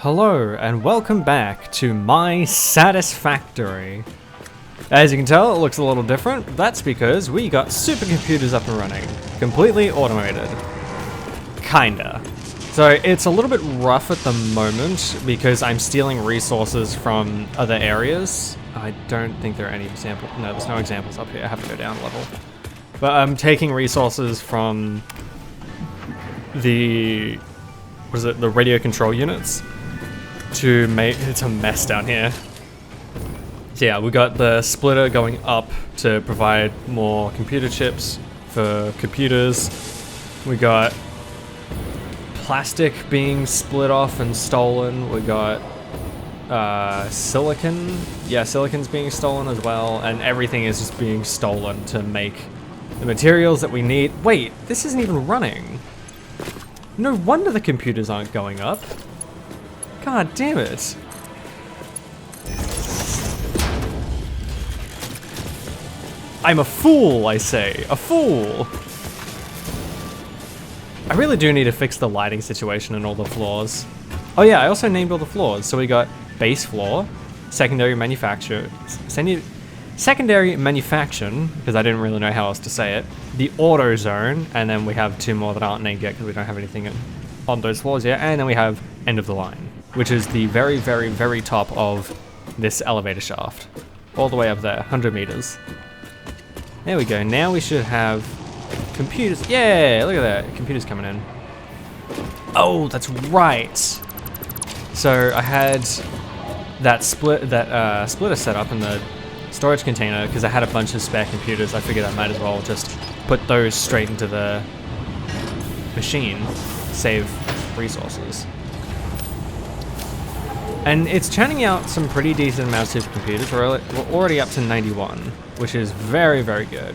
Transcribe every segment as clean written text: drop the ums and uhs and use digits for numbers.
Hello and welcome back to my Satisfactory. As you can tell, it looks a little different. That's because we got supercomputers up and running, completely automated. Kinda. So it's a little bit rough at the moment because I'm stealing resources from other areas. I don't think there are any examples. No, there's no examples up here. I have to go down a level. But I'm taking resources from the radio control units to make. It's a mess down here. So yeah, we got the splitter going up to provide more computer chips for computers. We got plastic being split off and stolen. We got silicon. Yeah, silicon's being stolen as well, and everything is just being stolen to make the materials that we need. Wait, this isn't even running. No wonder the computers aren't going up. God damn it. I'm a fool, I say. A fool! I really do need to fix the lighting situation in all the floors. Oh yeah, I also named all the floors. So we got base floor, secondary manufacture, secondary manufacturing, because I didn't really know how else to say it, the auto zone, and then we have two more that aren't named yet because we don't have anything on those floors yet, and then we have end of the line, which is the very, very, very top of this elevator shaft. All the way up there, 100 meters. There we go, now we should have computers. Yeah, look at that, computers coming in. Oh, that's right. So I had that splitter set up in the storage container because I had a bunch of spare computers. I figured I might as well just put those straight into the machine, save resources. And it's churning out some pretty decent amounts of supercomputers. We're already up to 91, which is very, very good.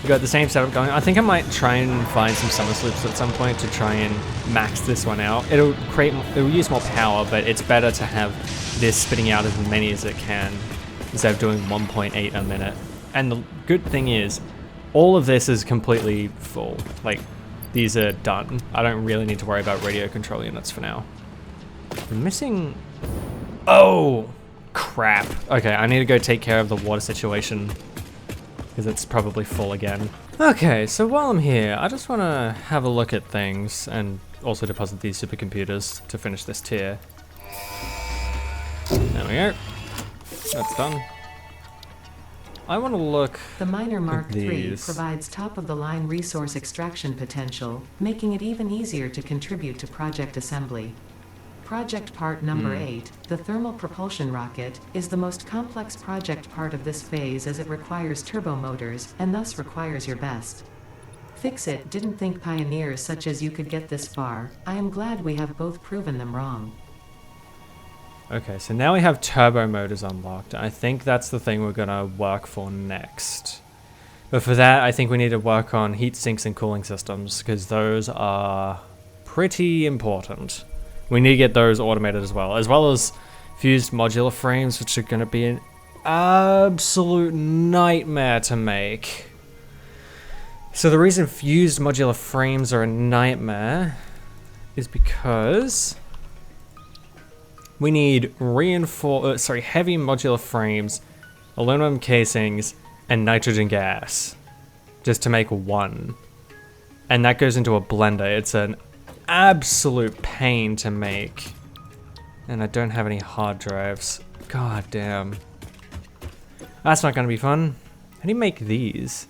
We got the same setup going. I think I might try and find some summer sloops at some point to try and max this one out. It'll use more power, but it's better to have this spitting out as many as it can instead of doing 1.8 a minute. And the good thing is, all of this is completely full. Like, these are done. I don't really need to worry about radio control units for now. I'm missing... Oh! Crap. Okay, I need to go take care of the water situation because it's probably full again. Okay, so while I'm here, I just want to have a look at things and also deposit these supercomputers to finish this tier. There we go. That's done. I want to look The Miner Mark at III these. provides top-of-the-line resource extraction potential, making it even easier to contribute to project assembly. Project part number 8, the thermal propulsion rocket, is the most complex project part of this phase as it requires turbo motors, and thus requires your best. Ficsit didn't think pioneers such as you could get this far. I am glad we have both proven them wrong. Okay, so now we have turbo motors unlocked. I think that's the thing we're gonna work for next. But for that, I think we need to work on heat sinks and cooling systems, because those are pretty important. We need to get those automated as well as fused modular frames, which are gonna be an absolute nightmare to make. So the reason fused modular frames are a nightmare is because we need heavy modular frames, aluminum casings, and nitrogen gas just to make one. And that goes into a blender. It's an absolute pain to make. And I don't have any hard drives. God damn. That's not gonna be fun. How do you make these?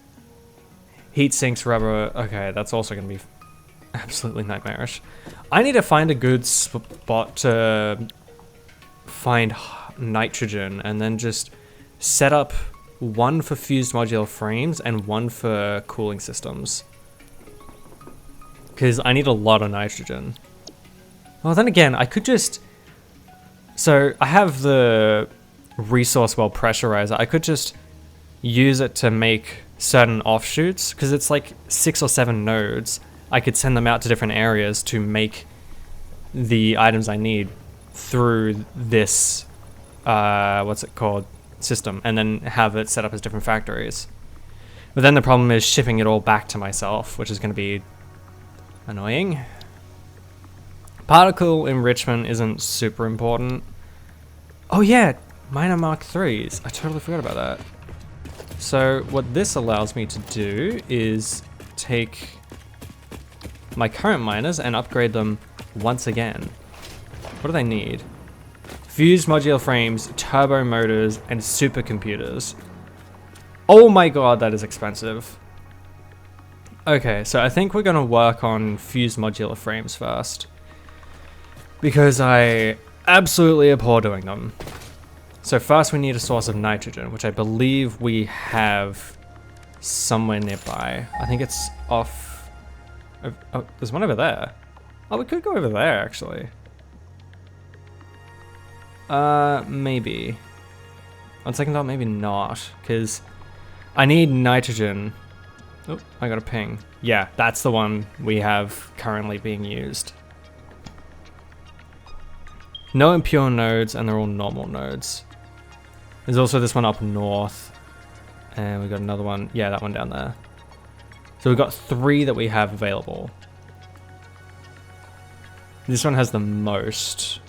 Heat sinks, rubber. Okay, that's also gonna be absolutely nightmarish. I need to find a good spot to find nitrogen and then just set up one for fused modular frames and one for cooling systems. Because I need a lot of nitrogen. Well, then again, I could just... So, I have the resource well pressurizer. I could just use it to make certain offshoots, because it's like 6 or 7 nodes. I could send them out to different areas to make the items I need through this, system, and then have it set up as different factories. But then the problem is shipping it all back to myself, which is going to be annoying. Particle enrichment isn't super important. Oh yeah, miner Mark 3s. I totally forgot about that. So what this allows me to do is take my current miners and upgrade them once again. What do they need? Fused modular frames, turbo motors, and supercomputers. Oh my god, that is expensive. Okay, so I think we're gonna work on fused modular frames first, because I absolutely abhor doing them. So first we need a source of nitrogen, which I believe we have somewhere nearby. I think it's off... Oh, there's one over there. Oh, we could go over there, actually. Maybe. On second thought, maybe not, because I need nitrogen. Oh, I got a ping. Yeah, that's the one we have currently being used. No impure nodes, and they're all normal nodes. There's also this one up north. And we got another one. Yeah, that one down there. So we've got 3 that we have available. This one has the most.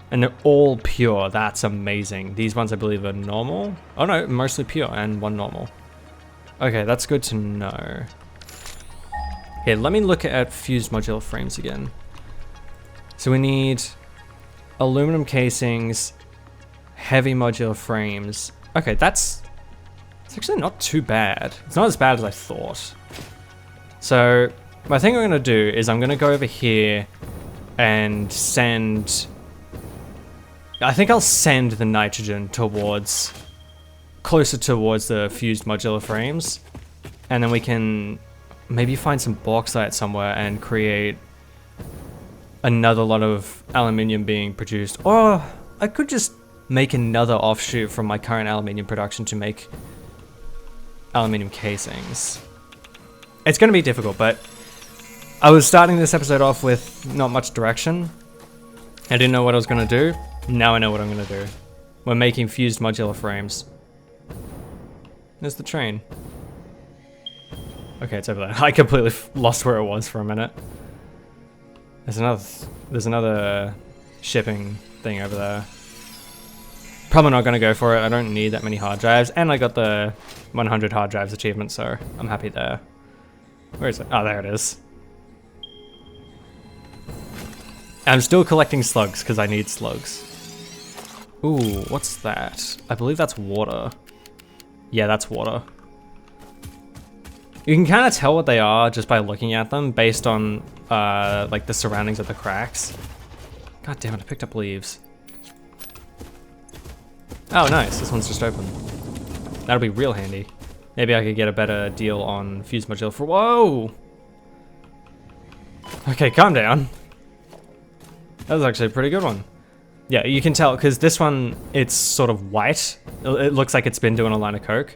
And they're all pure. That's amazing. These ones I believe are normal. Oh no, mostly pure and 1 normal. Okay, that's good to know. Here, let me look at fused modular frames again. So we need aluminum casings, heavy modular frames. Okay, it's actually not too bad. It's not as bad as I thought. So my thing I'm gonna do is I'm gonna go over here and send... I think I'll send the nitrogen towards... closer towards the fused modular frames. And then we can maybe find some bauxite somewhere and create another lot of aluminium being produced. Or I could just make another offshoot from my current aluminium production to make aluminium casings. It's going to be difficult, but I was starting this episode off with not much direction. I didn't know what I was going to do. Now I know what I'm going to do. We're making fused modular frames. There's the train. Okay, it's over there. I completely lost where it was for a minute. There's another shipping thing over there. Probably not going to go for it. I don't need that many hard drives. And I got the 100 hard drives achievement, so I'm happy there. Where is it? Oh, there it is. I'm still collecting slugs because I need slugs. Ooh, what's that? I believe that's water. Yeah, that's water. You can kind of tell what they are just by looking at them based on like the surroundings of the cracks. God damn it, I picked up leaves. Oh, nice, this one's just open. That'll be real handy. Maybe I could get a better deal on fused modular for— whoa! Okay, calm down. That was actually a pretty good one. Yeah, you can tell, because this one, it's sort of white. It looks like it's been doing a line of coke.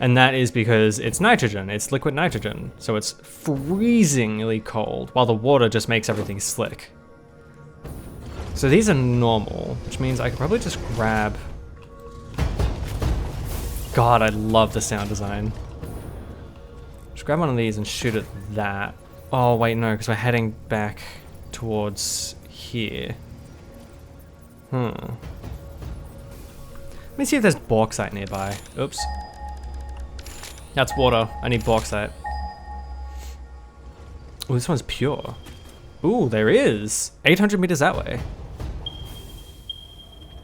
And that is because it's nitrogen, it's liquid nitrogen. So it's freezingly cold, while the water just makes everything slick. So these are normal, which means I could probably just grab... God, I love the sound design. Just grab one of these and shoot at that. Oh, wait, no, because we're heading back towards here. Let me see if there's bauxite nearby. Oops. That's water. I need bauxite. Oh, this one's pure. Ooh, there is. 800 meters that way.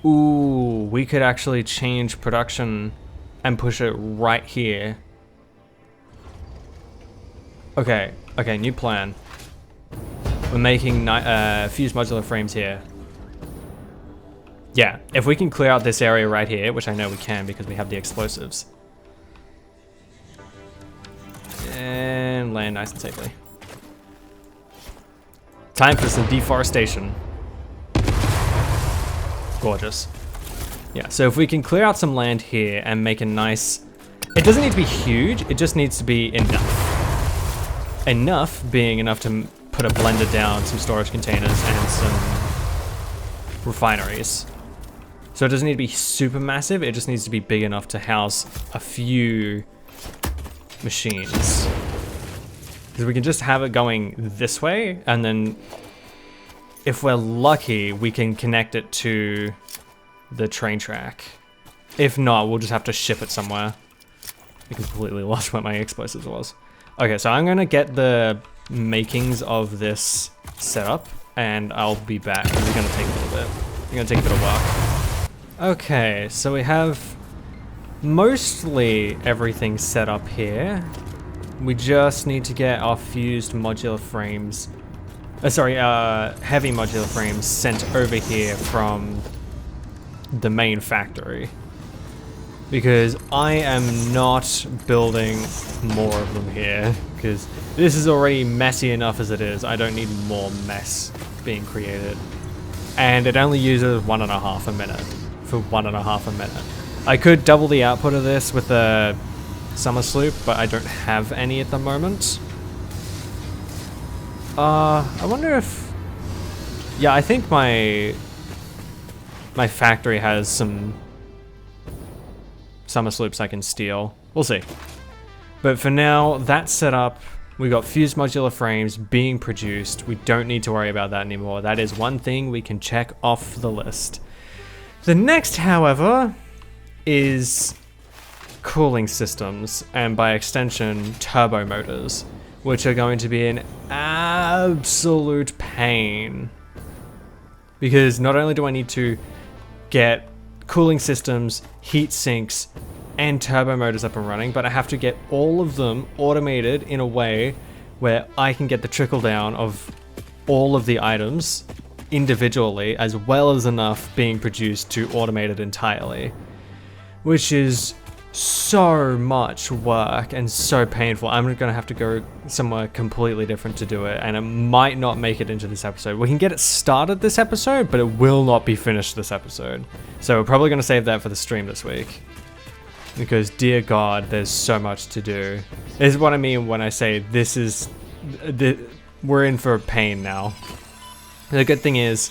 Ooh, we could actually change production and push it right here. Okay, okay, new plan. We're making fused modular frames here. Yeah, if we can clear out this area right here, which I know we can because we have the explosives. And land nice and safely. Time for some deforestation. Gorgeous. Yeah, so if we can clear out some land here and make a nice... It doesn't need to be huge, it just needs to be enough. Enough being enough to put a blender down, some storage containers, and some refineries. So it doesn't need to be super massive, it just needs to be big enough to house a few machines. Because we can just have it going this way, and then if we're lucky, we can connect it to the train track. If not, we'll just have to ship it somewhere. I completely lost what my explosives was. Okay, so I'm gonna get the makings of this setup, and I'll be back. It's gonna take a little bit. It's gonna take a bit of work. Okay, so we have mostly everything set up here. We just need to get our fused modular frames, heavy modular frames sent over here from the main factory. Because I am not building more of them here, because this is already messy enough as it is. I don't need more mess being created. And it only uses 1.5 a minute for 1.5 a minute. I could double the output of this with a summer sloop, but I don't have any at the moment. I wonder if... Yeah, I think my factory has some summer sloops I can steal. We'll see. But for now, that's set up. We got fused modular frames being produced. We don't need to worry about that anymore. That is one thing we can check off the list. The next, however, is cooling systems, and by extension, turbo motors, which are going to be an absolute pain. Because not only do I need to get cooling systems, heat sinks, and turbo motors up and running, but I have to get all of them automated in a way where I can get the trickle down of all of the items individually, as well as enough being produced to automate it entirely. Which is so much work and so painful. I'm gonna have to go somewhere completely different to do it, and it might not make it into this episode. We can get it started this episode, but it will not be finished this episode. So we're probably gonna save that for the stream this week. Because dear God, there's so much to do. This is what I mean when I say we're in for pain now. The good thing is,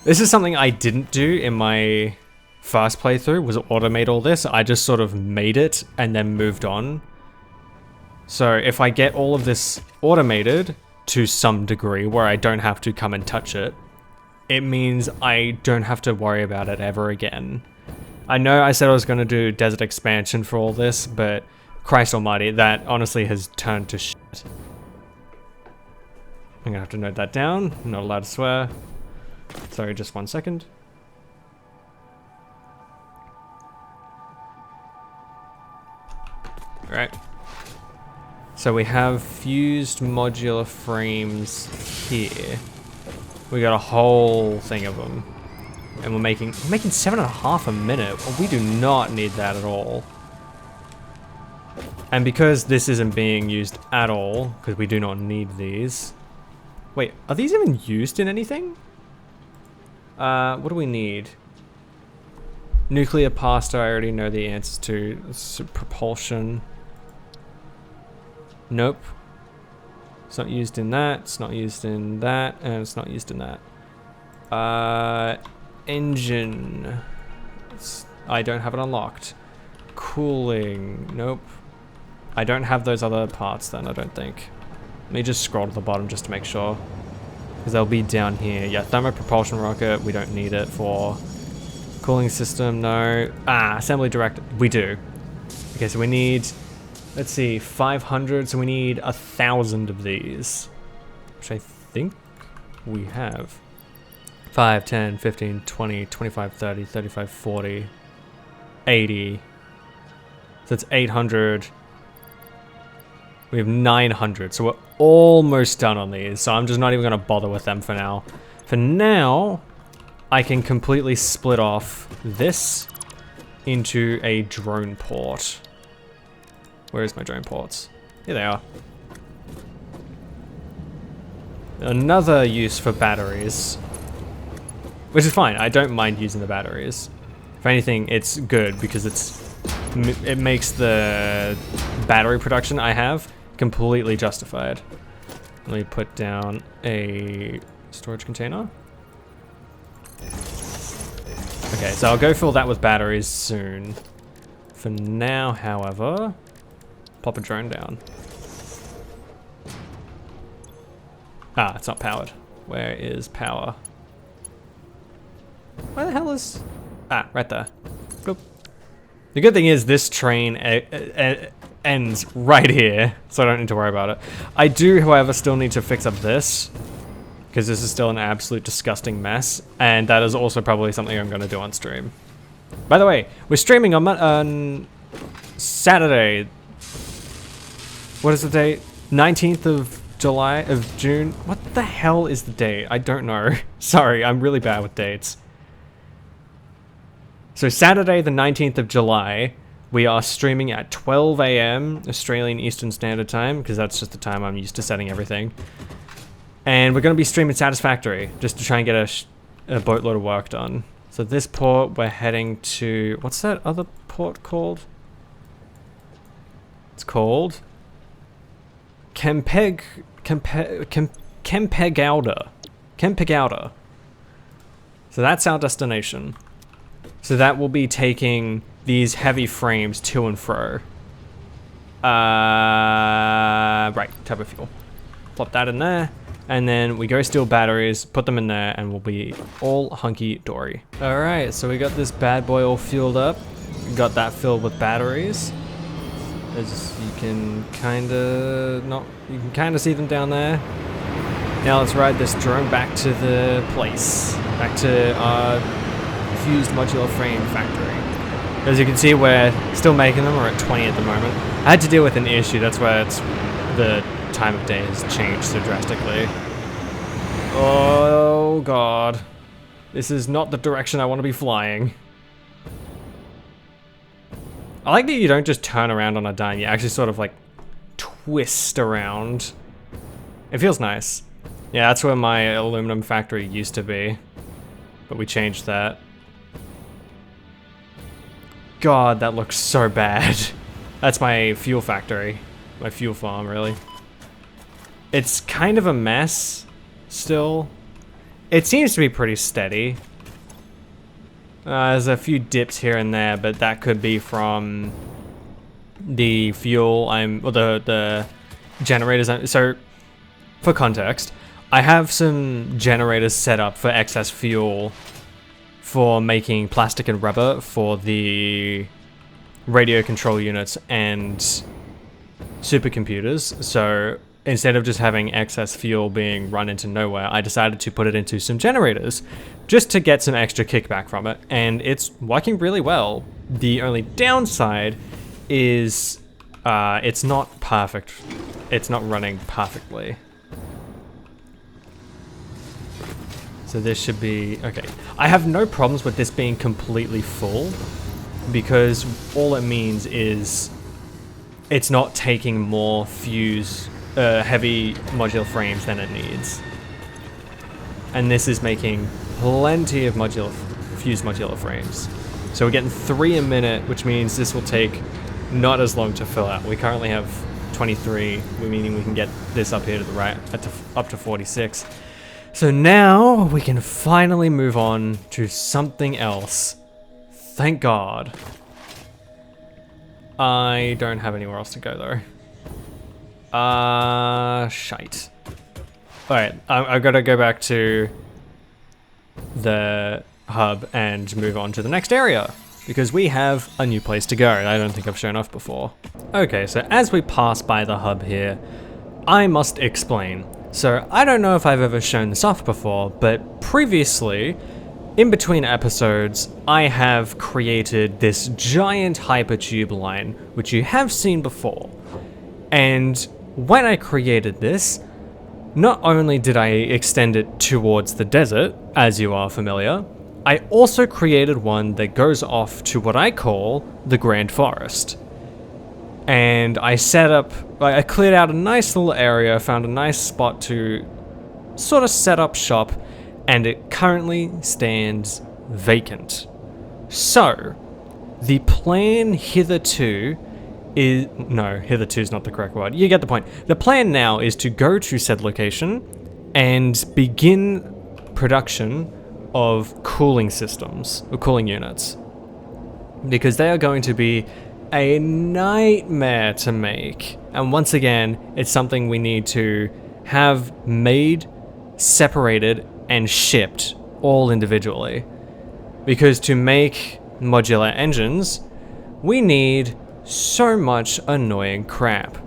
this is something I didn't do in my first playthrough, was automate all this. I just sort of made it and then moved on. So if I get all of this automated to some degree where I don't have to come and touch it, it means I don't have to worry about it ever again. I know I said I was going to do desert expansion for all this, but Christ almighty, that honestly has turned to shit. I'm gonna have to note that down. I'm not allowed to swear. Sorry, just 1 second. Alright. So we have fused modular frames here. We got a whole thing of them. And we're making 7.5 a minute. Well, we do not need that at all. And because this isn't being used at all, because we do not need these. Wait, are these even used in anything? What do we need? Nuclear pasta, I already know the answers to. Propulsion. Nope. It's not used in that, it's not used in that, and it's not used in that. Engine. I don't have it unlocked. Cooling. Nope. I don't have those other parts then, I don't think. Let me just scroll to the bottom just to make sure. Because they'll be down here. Yeah, thermo propulsion rocket, we don't need it for. Cooling system, no. Assembly director, we do. Okay, so we need, let's see, 500, so we need 1,000 of these. Which I think we have. 5, 10, 15, 20, 25, 30, 35, 40, 80. So it's 800. We have 900, so we're almost done on these, so I'm just not even going to bother with them for now. For now, I can completely split off this into a drone port. Where's my drone ports? Here they are. Another use for batteries, which is fine. I don't mind using the batteries. If anything, it's good because it makes the battery production I have completely justified. Let me put down a storage container. Okay, so I'll go fill that with batteries soon. For now, however, pop a drone down. Ah, it's not powered. Where is power? Where the hell is... Ah, right there. Bloop. The good thing is this train ends right here, so I don't need to worry about it. I do, however, still need to fix up this, because this is still an absolute disgusting mess, and that is also probably something I'm going to do on stream. By the way, we're streaming on Saturday. What is the date? 19th of June? What the hell is the date? I don't know. Sorry, I'm really bad with dates. So Saturday the 19th of July, we are streaming at 12 AM Australian Eastern Standard Time, because that's just the time I'm used to setting everything. And we're going to be streaming Satisfactory, just to try and get a boatload of work done. So this port, we're heading to... What's that other port called? It's called... Kempegowda. So that's our destination. So that will be taking these heavy frames to and fro. Right, turbo fuel. Plop that in there. And then we go steal batteries, put them in there, and we'll be all hunky-dory. Alright, so we got this bad boy all fueled up. Got that filled with batteries. As you can kinda see them down there. Now let's ride this drone back to the place. Back to our fused modular frame factory. As you can see, we're still making them. We're at 20 at the moment. I had to deal with an issue. That's why the time of day has changed so drastically. Oh god. This is not the direction I want to be flying. I like that you don't just turn around on a dime. You actually sort of like twist around. It feels nice. Yeah, that's where my aluminum factory used to be. But we changed that. God, that looks so bad. That's my fuel factory. My fuel farm, really. It's kind of a mess, still. It seems to be pretty steady. There's a few dips here and there, but that could be from the fuel the generators. So, for context, I have some generators set up for excess fuel for making plastic and rubber for the radio control units and supercomputers. So instead of just having excess fuel being run into nowhere, I decided to put it into some generators just to get some extra kickback from it, and it's working really well. The only downside is it's not perfect. It's not running perfectly. So this should be okay. I have no problems with this being completely full, because all it means is it's not taking more heavy modular frames than it needs. And this is making plenty of fused modular frames. So we're getting 3 a minute, which means this will take not as long to fill out. We currently have 23, meaning we can get this up here to the right, up to 46. So now we can finally move on to something else. Thank God. I don't have anywhere else to go though. Shite. Alright, I've got to go back to the hub and move on to the next area, because we have a new place to go. I don't think I've shown off before. Okay, so as we pass by the hub here, I must explain. So I don't know if I've ever shown this off before, but previously, in between episodes, I have created this giant hypertube line, which you have seen before. And when I created this, not only did I extend it towards the desert, as you are familiar, I also created one that goes off to what I call the Grand Forest. And I cleared out a nice little area, found a nice spot to sort of set up shop, and it currently stands vacant. So, the plan hitherto is... No, hitherto is not the correct word. You get the point. The plan now is to go to said location and begin production of cooling systems, or cooling units. Because they are going to be a nightmare to make. And once again, it's something we need to have made, separated, and shipped all individually. Because to make modular engines, we need so much annoying crap.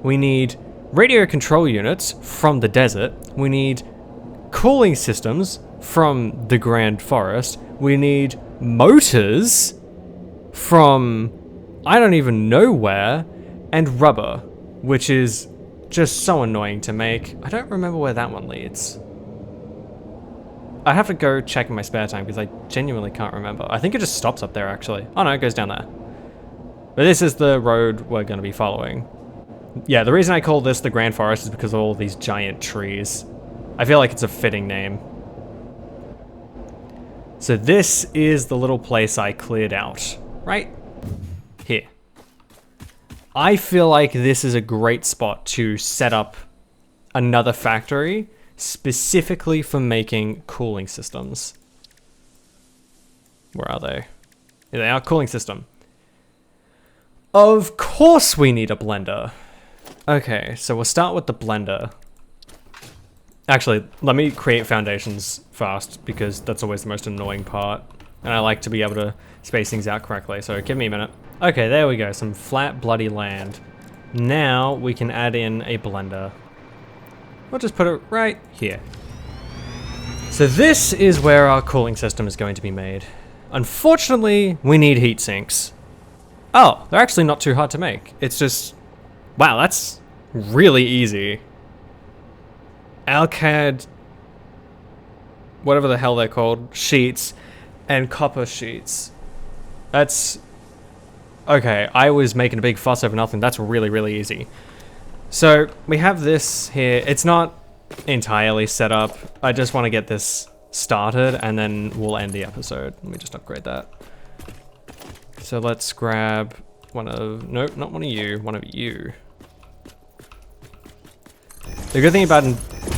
We need radio control units from the desert. We need cooling systems from the Grand Forest. We need motors from I don't even know where, and rubber, which is just so annoying to make. I don't remember where that one leads. I have to go check in my spare time because I genuinely can't remember. I think it just stops up there actually. Oh no, it goes down there. But this is the road we're going to be following. Yeah, the reason I call this the Grand Forest is because of all these giant trees. I feel like it's a fitting name. So this is the little place I cleared out, right here. I feel like this is a great spot to set up another factory specifically for making cooling systems. Where are they? Here they are, cooling system. Of course we need a blender. Okay, so we'll start with the blender. Actually, let me create foundations fast because that's always the most annoying part. And I like to be able to space things out correctly, so give me a minute. Okay, there we go, some flat bloody land. Now we can add in a blender. We'll just put it right here. So this is where our cooling system is going to be made. Unfortunately, we need heat sinks. Oh, they're actually not too hard to make. It's just, wow, that's really easy. Alcad, whatever the hell they're called, sheets, and copper sheets. That's, okay, I was making a big fuss over nothing. That's really, really easy. So we have this here. It's not entirely set up. I just want to get this started and then we'll end the episode. Let me just upgrade that. So let's grab one of, nope, not one of you, one of you. The good thing about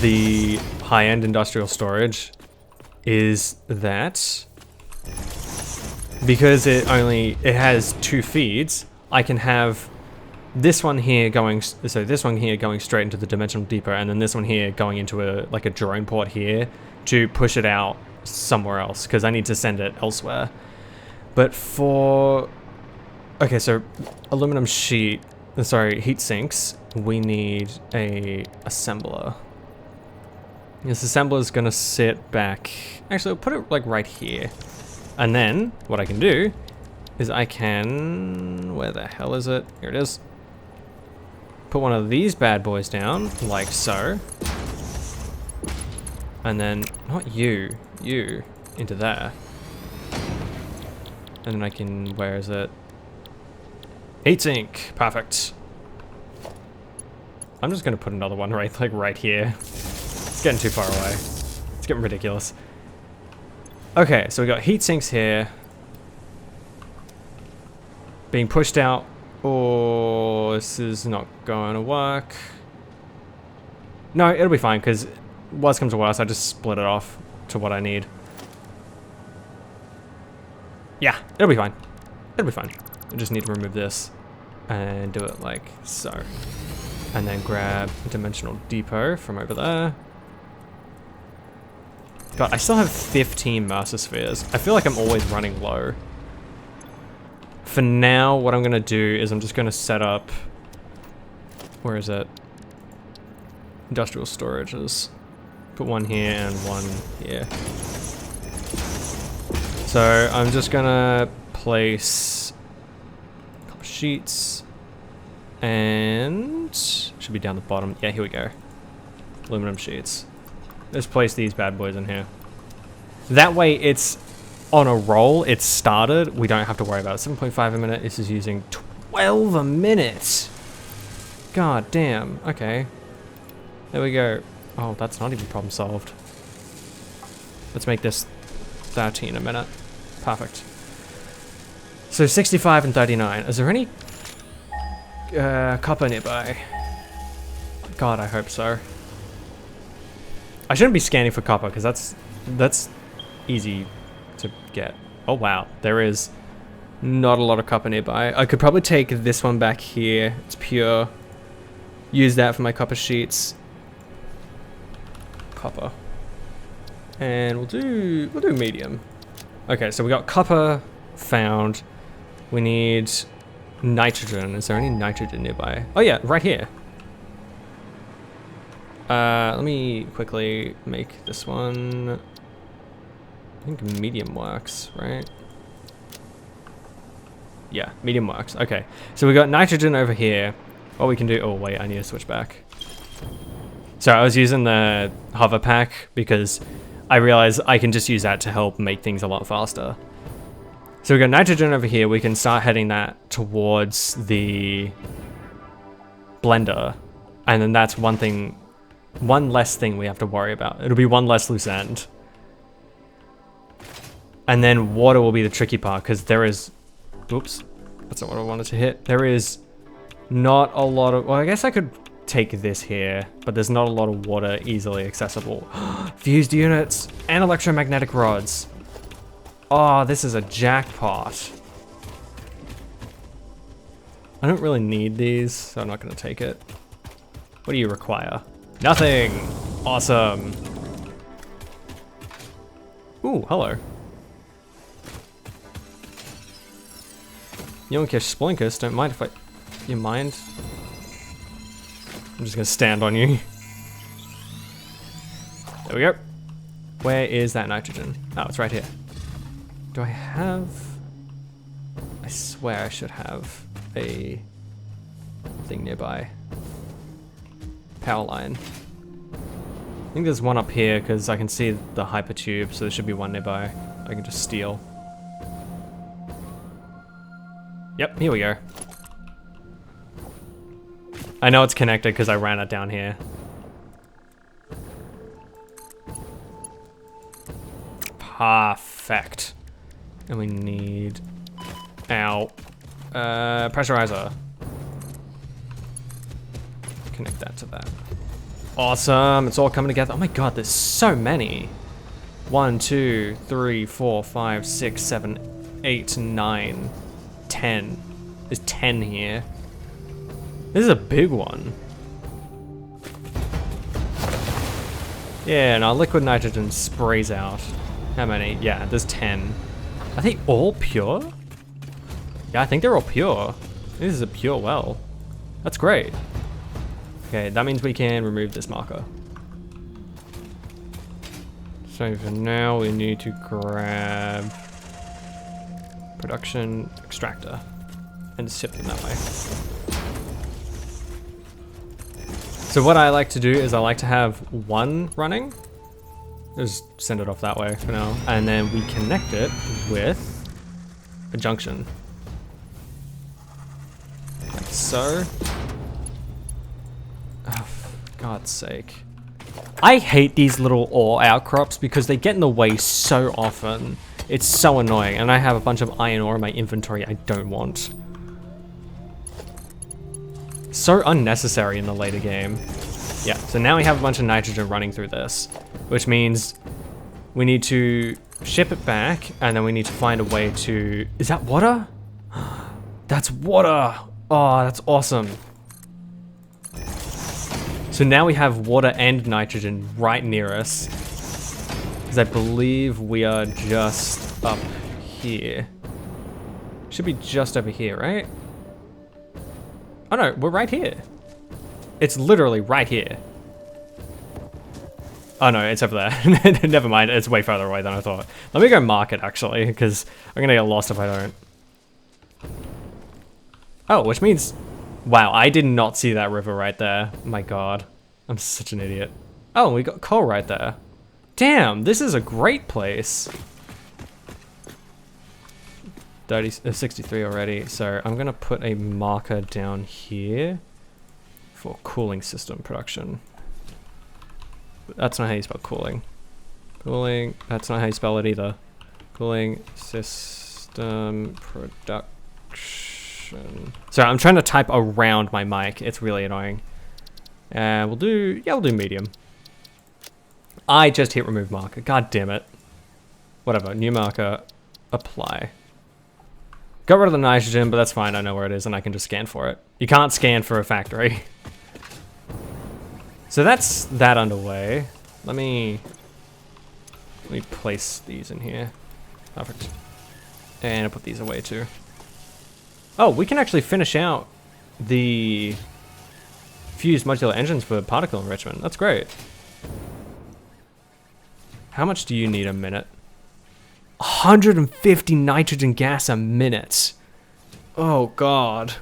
the high-end industrial storage is that because it has 2 feeds, I can have this one here going, so this one here going straight into the dimensional depot, and then this one here going into a drone port here to push it out somewhere else because I need to send it elsewhere. But for, okay, so aluminum sheet, sorry, heat sinks, we need a assembler. This assembler is gonna sit back, actually I'll put it like right here. And then what I can do is I can, where the hell is it? Here it is. Put one of these bad boys down, like so. And then, not you, you, into there. And then I can, where is it? Heatsink, perfect. I'm just gonna put another one right here. It's getting too far away. It's getting ridiculous. Okay, so we got heat sinks here. Being pushed out. Oh, this is not going to work. No, it'll be fine, because worst comes to worst, I just split it off to what I need. Yeah, it'll be fine. It'll be fine. I just need to remove this and do it like so. And then grab a dimensional depot from over there. God, I still have 15 Mercer spheres. I feel like I'm always running low. For now, what I'm gonna do is I'm just gonna set up, where is it? Industrial storages. Put one here and one here. So I'm just gonna place a couple sheets and should be down the bottom. Yeah, here we go. Aluminum sheets. Let's place these bad boys in here. That way it's on a roll, it's started, we don't have to worry about it. 7.5 a minute, this is using 12 a minute. God damn, okay. There we go. Oh, that's not even problem solved. Let's make this 13 a minute. Perfect. So 65 and 39. Is there any copper nearby? God, I hope so. I shouldn't be scanning for copper because that's easy to get. Oh wow, there is not a lot of copper nearby. I could probably take this one back here. It's pure. Use that for my copper sheets. copper. And we'll do medium. Okay, so we got copper found. We need nitrogen. Is there any nitrogen nearby? Oh yeah, right here. Let me quickly make this one. I think medium works, right? Yeah, medium works. Okay, so we got nitrogen over here. What we can do, oh wait, I need to switch back. So I was using the hover pack because I realized I can just use that to help make things a lot faster. So we got nitrogen over here. We can start heading that towards the blender. And then that's one less thing we have to worry about. It'll be one less loose end. And then water will be the tricky part because there is, oops, that's not what I wanted to hit. There is not a lot of, well, I guess I could take this here, but there's not a lot of water easily accessible. Fused units and electromagnetic rods. Oh, this is a jackpot. I don't really need these, so I'm not gonna take it. What do you require? Nothing. Awesome. Ooh, hello. Younkish Splinkus, don't mind if I... You mind? I'm just gonna stand on you. There we go. Where is that nitrogen? Oh, it's right here. Do I have... I swear I should have a thing nearby. Power line. I think there's one up here because I can see the hypertube, so there should be one nearby. I can just steal. Yep, here we go. I know it's connected because I ran it down here. Perfect. And we need... Ow. Pressurizer. Connect that to that. Awesome, it's all coming together. Oh my god, there's so many. 1, 2, 3, 4, 5, 6, 7, 8, 9, 10. There's 10 here. This is a big one. Yeah, and our liquid nitrogen sprays out. How many? Yeah, there's 10. Are they all pure? Yeah, I think they're all pure. This is a pure well. That's great. Okay, that means we can remove this marker. So for now, we need to grab production extractor and ship them that way. So what I like to do is I like to have one running. Just send it off that way for now. And then we connect it with a junction. Like so. Oh, for God's sake. I hate these little ore outcrops because they get in the way so often. It's so annoying, and I have a bunch of iron ore in my inventory I don't want. So unnecessary in the later game. Yeah, so now we have a bunch of nitrogen running through this, which means we need to ship it back, and then we need to find a way to... Is that water? That's water! Oh, that's awesome. So now we have water and nitrogen right near us. Because I believe we are just up here. Should be just over here, right? Oh no, we're right here. It's literally right here. Oh no, it's over there. Never mind, it's way further away than I thought. Let me go mark it actually, because I'm gonna get lost if I don't. Oh, which means... Wow, I did not see that river right there. My god, I'm such an idiot. Oh, we got coal right there. Damn, this is a great place. 63 already, so I'm gonna put a marker down here for cooling system production. That's not how you spell cooling. Cooling, that's not how you spell it either. Cooling system production. So I'm trying to type around my mic. It's really annoying. We'll do medium. I just hit remove marker. God damn it. Whatever, new marker, apply. Got rid of the nitrogen, but that's fine. I know where it is and I can just scan for it. You can't scan for a factory. So that's that underway. Let me place these in here. Perfect. And I'll put these away too. Oh, we can actually finish out the fused modular engines for particle enrichment. That's great. How much do you need a minute? 150 nitrogen gas a minute. Oh god.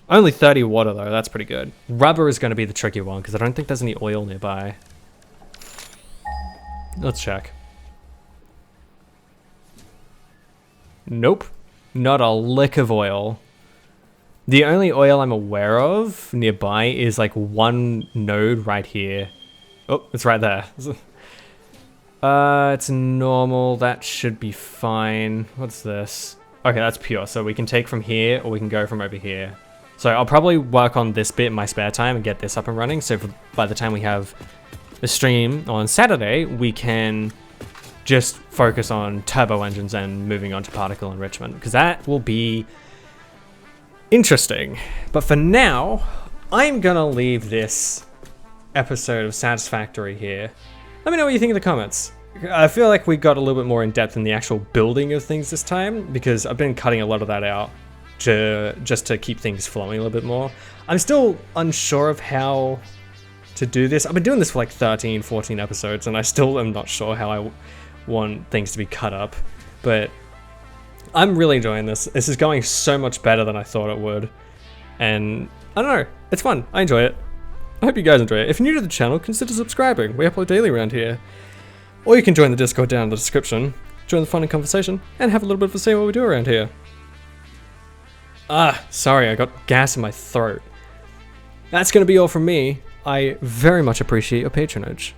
Only 30 water though, that's pretty good. Rubber is going to be the tricky one because I don't think there's any oil nearby. Let's check. Nope. Not a lick of oil. The only oil I'm aware of nearby is like one node right here. Oh, it's right there. It's normal. That should be fine. What's this? Okay, that's pure. So we can take from here or we can go from over here. So I'll probably work on this bit in my spare time and get this up and running. So by the time we have the stream on Saturday, we can just focus on turbo engines and moving on to particle enrichment, because that will be interesting. But for now, I'm gonna leave this episode of Satisfactory here. Let me know what you think in the comments. I feel like we got a little bit more in depth in the actual building of things this time, because I've been cutting a lot of that out just to keep things flowing a little bit more. I'm still unsure of how to do this. I've been doing this for like 13, 14 episodes, and I still am not sure how I want things to be cut up. But I'm really enjoying this. This is going so much better than I thought it would. And I don't know, it's fun. I enjoy it. I hope you guys enjoy it. If you're new to the channel, consider subscribing. We upload daily around here. Or you can join the Discord down in the description, join the fun and conversation, and have a little bit of a say what we do around here. Ah, sorry, I got gas in my throat. That's going to be all from me. I very much appreciate your patronage.